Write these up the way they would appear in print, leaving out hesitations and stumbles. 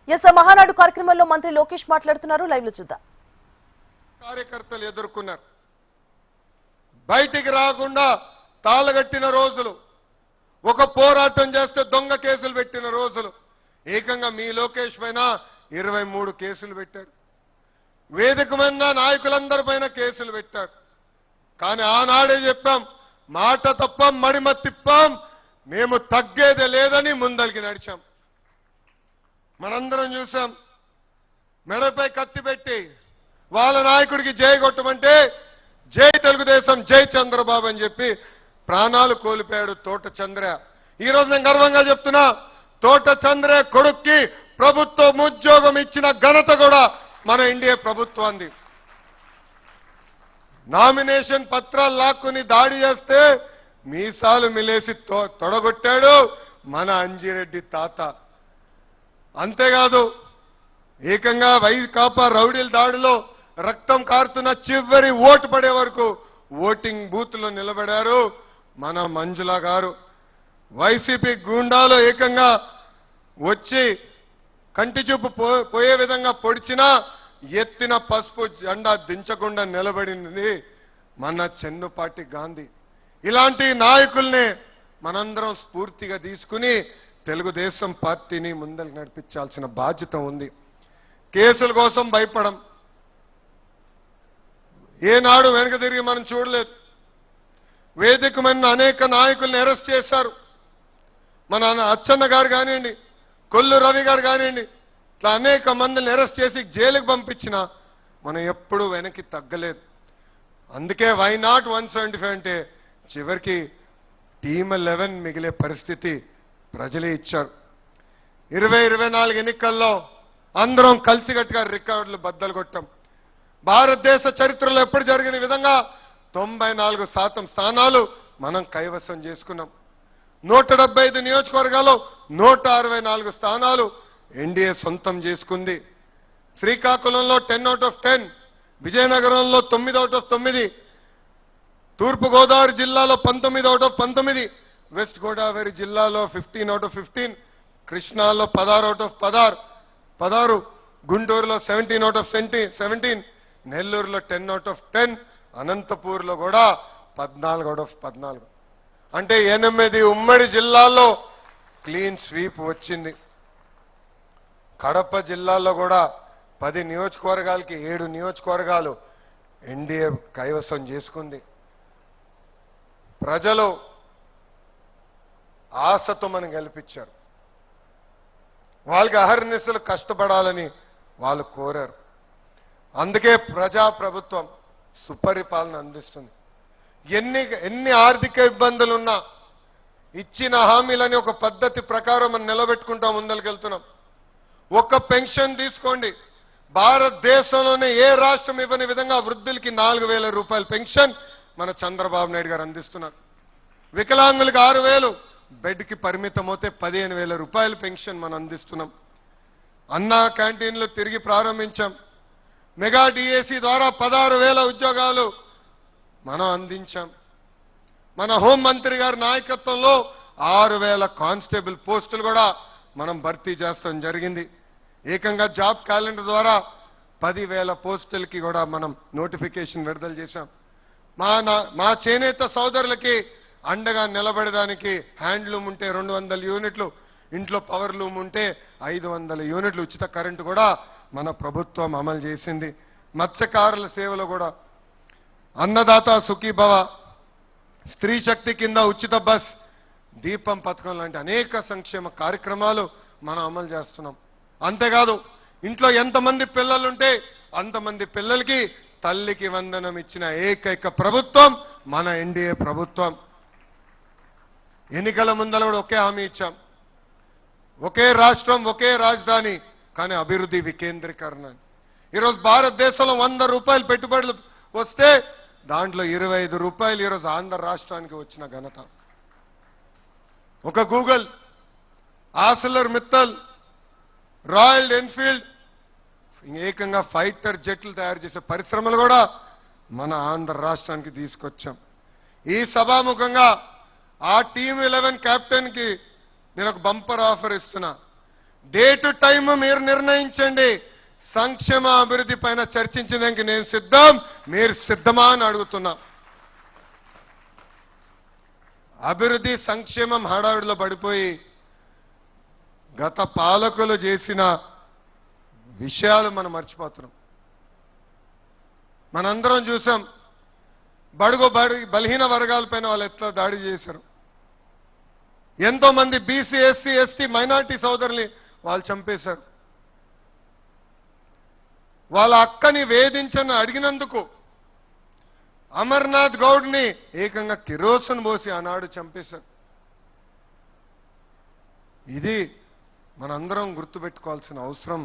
Yes Mahanadu కార్యక్రమంలో మంత్రి లోకేష్ మాట్లాడుతున్నారు. లైవ్ లో చూద్దాం. కార్యకర్తలు ఎదుర్కొన్నారు. బయటికి రాకుండా తాళగట్టిన రోజులు, ఒక పోరాటం చేస్తే దొంగ కేసులు పెట్టిన రోజులు. ఏకంగా మీ లోకేష్ పైన 23 కేసులు పెట్టారు. వేదిక మీద నాయకులందరి పైన కేసులు పెట్టారు. కానీ ఆనాడే చెప్పాం, మాట తప్పం మడిమ తిప్పాం, మేము తగ్గేదే లేదని ముందలికి నడిచాం. మనందరం చూసాం, మెడపై కత్తి పెట్టి వాళ్ళ నాయకుడికి జై కొట్టమంటే జై తెలుగుదేశం, జై చంద్రబాబు అని చెప్పి ప్రాణాలు కోల్పోయాడు తోట చంద్ర. ఈ రోజు నేను గర్వంగా చెప్తున్నా, తోట చంద్ర కొడుక్కి ప్రభుత్వం ఉద్యోగం ఇచ్చిన ఘనత కూడా మన ఎన్డీఏ ప్రభుత్వాన్ని. నామినేషన్ పత్రాలు లాక్కుని దాడి చేస్తే మీసాలు మిలేసి తొడగొట్టాడు మన అంజిరెడ్డి తాత. అంతేకాదు, ఏకంగా వైకాపా రౌడీల దాడిలో రక్తం కారుతున్న చివరి ఓటు పడే వరకు ఓటింగ్ బూత్ లో నిలబడారు మన మంజుల గారు. వైసీపీ గూండాలు ఏకంగా వచ్చి కంటి చూపు పోయే విధంగా పొడిచినా ఎత్తిన పసుపు జెండా దించకుండా నిలబడింది మన చెన్నుపాటి గాంధీ. ఇలాంటి నాయకుల్ని మనందరం స్ఫూర్తిగా తీసుకుని తెలుగుదేశం పార్టీని ముందరికి నడిపించాల్సిన బాధ్యత ఉంది. కేసుల కోసం భయపడం, ఏనాడు వెనక తిరిగి మనం చూడలేదు. వేదికమైన అనేక నాయకుల్ని అరెస్ట్ చేశారు. మన అచ్చన్న గారు కానివ్వండి, కొల్లు రవి గారు కానివ్వండి, ఇట్లా అనేక మందిని అరెస్ట్ చేసి జైలుకి పంపించిన మనం ఎప్పుడూ వెనక్కి తగ్గలేదు. అందుకే వై నాట్ 175 అంటే చివరికి టీమ్ 11 మిగిలే పరిస్థితి ప్రజలే ఇచ్చారు. 2024 ఎన్నికల్లో అందరం కలిసికట్టుగా రికార్డులు బద్దలు కొట్టాం. భారతదేశ చరిత్రలో ఎప్పుడు జరిగిన విధంగా 94% స్థానాలు మనం కైవసం చేసుకున్నాం. 175 నియోజకవర్గాల్లో 164 స్థానాలు ఎన్డీఏ సొంతం చేసుకుంది. శ్రీకాకుళంలో 10 out of 10, విజయనగరంలో 9 out of 9, తూర్పు గోదావరి జిల్లాలో 19 out of 19, వెస్ట్ గోదావరి జిల్లాలో 15 out of 15, కృష్ణాలో 16 out of 16, గుంటూరులో 17 out of 17, నెల్లూరులో 10 out of 10, అనంతపూర్లో కూడా 14 out of 14. అంటే 8 ఉమ్మడి జిల్లాల్లో క్లీన్ స్వీప్ వచ్చింది. కడప జిల్లాలో కూడా 10 నియోజకవర్గాలకి 7 నియోజకవర్గాలు ఎన్డీఏ కైవసం చేసుకుంది. ప్రజలు ఆశతో మనం గెలిపించారు. వాళ్ళకి అహర్నిశలు కష్టపడాలని వాళ్ళు కోరారు. అందుకే ప్రజా ప్రభుత్వం సుపరిపాలన అందిస్తుంది. ఎన్ని ఆర్థిక ఇబ్బందులున్నా ఇచ్చిన హామీలని ఒక పద్ధతి ప్రకారం మనం నిలబెట్టుకుంటాం, ముందరికెళ్తున్నాం. ఒక్క పెన్షన్ తీసుకోండి, భారతదేశంలోనే ఏ రాష్ట్రం ఇవ్వని విధంగా వృద్ధులకి 4,000 రూపాయల పెన్షన్ మన చంద్రబాబు నాయుడు గారు అందిస్తున్నారు. వికలాంగులకి 6,000, బెడ్కి పరిమితం అవుతే 15,000 రూపాయల పెన్షన్ మనం అందిస్తున్నాం. అన్నా క్యాంటీన్లు తిరిగి ప్రారంభించాం. మెగా డిఏసి ద్వారా 16,000 ఉద్యోగాలు మనం అందించాం. మన హోంమంత్రి గారి నాయకత్వంలో 6,000 కానిస్టేబుల్ పోస్టులు కూడా మనం భర్తీ చేస్తాం జరిగింది. ఏకంగా జాబ్ క్యాలెండర్ ద్వారా 10,000 పోస్టులకి కూడా మనం నోటిఫికేషన్ విడుదల చేశాం. మా చేనేత సోదరులకి అండగా నిలబడడానికి హ్యాండ్లూమ్ ఉంటే 200 యూనిట్లు, ఇంట్లో పవర్ లూమ్ ఉంటే 500 యూనిట్లు ఉచిత కరెంటు కూడా మన ప్రభుత్వం అమలు చేసింది. మత్స్యకారుల సేవలు కూడా అన్నదాత సుఖీభవ, స్త్రీ శక్తి కింద ఉచిత బస్, దీపం పథకం లాంటి అనేక సంక్షేమ కార్యక్రమాలు మనం అమలు చేస్తున్నాం. అంతేకాదు, ఇంట్లో ఎంతమంది పిల్లలుంటే అంతమంది పిల్లలకి తల్లికి వందనం ఇచ్చిన ఏకైక ప్రభుత్వం మన ఎన్డీఏ ప్రభుత్వం. ఎన్నికల ముందర కూడా ఒకే హామీ ఇచ్చాం, ఒకే రాష్ట్రం ఒకే రాజధాని, కానీ అభివృద్ధి వికేంద్రీకరణ. ఈరోజు భారతదేశంలో 100 రూపాయలు పెట్టుబడులు వస్తే దాంట్లో 25 రూపాయలు ఈరోజు ఆంధ్ర రాష్ట్రానికి వచ్చిన ఘనత. ఒక Google, Arcelor Mittal, royal Enfield, ఏకంగా ఫైటర్ జెట్లు తయారు చేసే పరిశ్రమలు కూడా మన ఆంధ్ర రాష్ట్రానికి తీసుకొచ్చాం. ఈ సభాముఖంగా ఆ టీమ్ 11 కెప్టెన్ కి నేను ఒక బంపర్ ఆఫర్ ఇస్తున్నా. డేటు టైం మీరు నిర్ణయించండి. సంక్షేమ అభివృద్ధి పైన చర్చించడానికి నేను సిద్ధం, మీరు సిద్ధమా అని అడుగుతున్నా. అభివృద్ధి సంక్షేమం హడావిడిలో పడిపోయి గత పాలకులు చేసిన విషయాలు మనం మర్చిపోతున్నాం. మనందరం చూసాం బలహీన వర్గాలపైన వాళ్ళు ఎట్లా దాడి చేశారు. ఎంతో మంది బీసీ, ఎస్సీ, ఎస్టీ, మైనార్టీ సోదరుల్ని వాళ్ళు చంపేశారు. వాళ్ళ అక్కని వేధించని అడిగినందుకు అమర్నాథ్ గౌడ్ని ఏకంగా కిరోసిన్ పోసి ఆనాడు చంపేశారు. ఇది మనందరం గుర్తుపెట్టుకోవాల్సిన అవసరం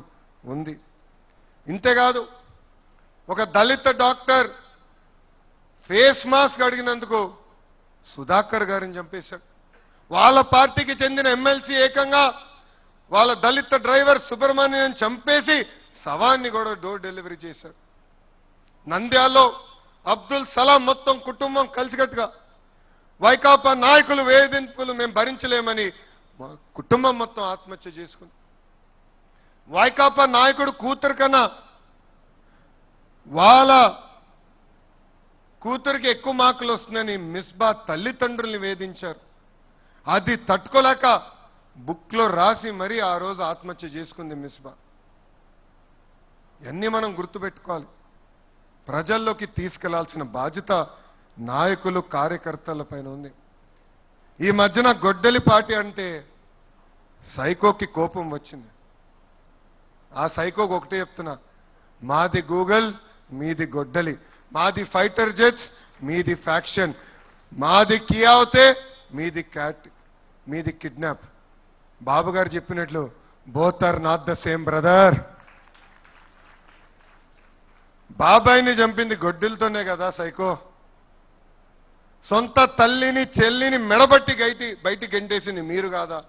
ఉంది. ఇంతేకాదు, ఒక దళిత డాక్టర్ ఫేస్ మాస్క్ అడిగినందుకు సుధాకర్ గారిని చంపేశాడు. వాళ్ళ పార్టీకి చెందిన ఎమ్మెల్సీ ఏకంగా వాళ్ళ దళిత డ్రైవర్ సుబ్రహ్మణ్యం చంపేసి శవాన్ని కూడా డోర్ డెలివరీ చేశారు. నంద్యాలలో అబ్దుల్ సలాం మొత్తం కుటుంబం కలిసికట్టుగా వైకాపా నాయకులు వేధింపులు మేము భరించలేమని కుటుంబం మొత్తం ఆత్మహత్య చేసుకుంది. వైకాపా నాయకుడు కూతురు కన్నా వాళ్ళ కూతురికి ఎక్కువ మార్కులు వస్తుందని మిస్బా తల్లిదండ్రుల్ని వేధించారు. అది తట్టుకోలేక బుక్లో రాసి మరీ ఆ రోజు ఆత్మహత్య చేసుకుంది మిస్బా. ఇవన్నీ మనం గుర్తుపెట్టుకోవాలి. ప్రజల్లోకి తీసుకెళ్లాల్సిన బాధ్యత నాయకులు, కార్యకర్తల పైన ఉంది. ఈ మధ్యన గొడ్డలి పార్టీ అంటే సైకోకి కోపం వచ్చింది. ఆ సైకోకి ఒకటే చెప్తున్నా, మాది గూగుల్, మీది గొడ్డలి, మాది ఫైటర్ జెట్స్, మీది ఫ్యాక్షన్, మాది కియా అవుతే మీది క్యాట్, మీది కిడ్నాప్. బాబు గారు చెప్పినట్లు both are not the same brother. బాబాయిని చంపింది గొడ్డలతోనే కదా సైకో. సొంత తల్లిని చెల్లిని మెడబట్టి బయటికి గెంటేసింది మీరు కాదా?